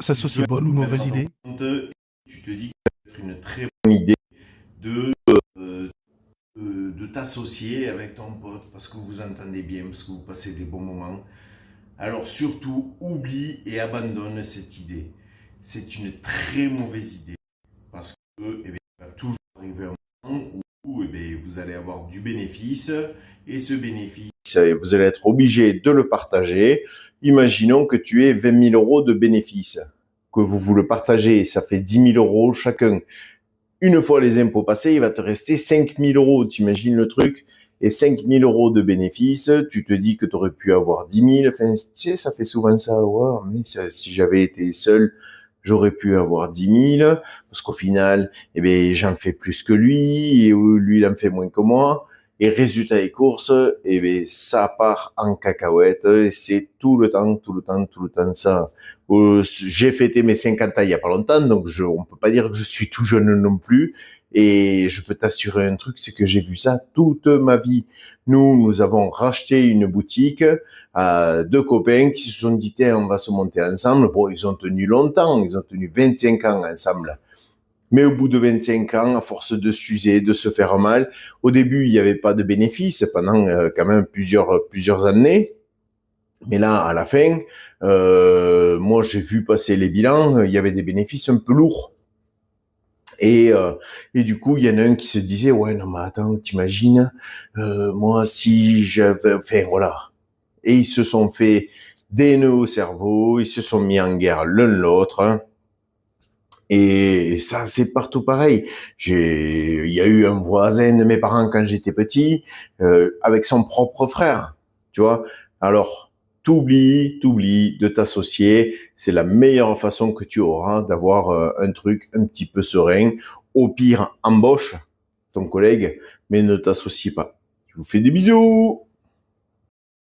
s'associer, bonne ou mauvaise idée? Tu te dis que ça peut être une très bonne idée de, euh, de t'associer avec ton pote parce que vous vous entendez bien, parce que vous passez des bons moments. Alors surtout, oublie et abandonne cette idée. C'est une très mauvaise idée parce que eh bien, il va toujours arriver un moment où eh bien, vous allez avoir du bénéfice et ce bénéfice, vous allez être obligé de le partager. Imaginons que tu aies 20 000 euros de bénéfice, que vous le partagez, ça fait 10 000 euros chacun. Une fois les impôts passés, il va te rester 5 000 euros. T'imagines le truc? Et 5 000 euros de bénéfices, tu te dis que tu aurais pu avoir 10 000. Enfin, tu sais, ça fait souvent ça. Ouais, mais si j'avais été seul, j'aurais pu avoir 10 000. Parce qu'au final, eh ben, j'en fais plus que lui, et lui, il en fait moins que moi. Et résultat des courses, eh ben, ça part en cacahuète. Et c'est tout le temps, tout le temps, tout le temps ça. J'ai fêté mes 50 ans il y a pas longtemps, donc on peut pas dire que je suis tout jeune non plus. Et je peux t'assurer un truc, c'est que j'ai vu ça toute ma vie. Nous avons racheté une boutique à deux copains qui se sont dit, tiens, on va se monter ensemble. Bon, ils ont tenu longtemps, ils ont tenu 25 ans ensemble. Mais au bout de 25 ans, à force de s'user, de se faire mal, au début, il n'y avait pas de bénéfice pendant quand même plusieurs années. Mais là, à la fin, moi, j'ai vu passer les bilans, il y avait des bénéfices un peu lourds. Et du coup, il y en a un qui se disait, ouais, non, mais attends, t'imagines, moi, si j'avais, enfin, voilà. Et ils se sont fait des nœuds au cerveau, ils se sont mis en guerre l'un l'autre, hein. Et ça, c'est partout pareil. Il y a eu un voisin de mes parents quand j'étais petit, avec son propre frère, tu vois. Alors, t'oublies de t'associer. C'est la meilleure façon que tu auras d'avoir un truc un petit peu serein. Au pire, embauche ton collègue, mais ne t'associe pas. Je vous fais des bisous!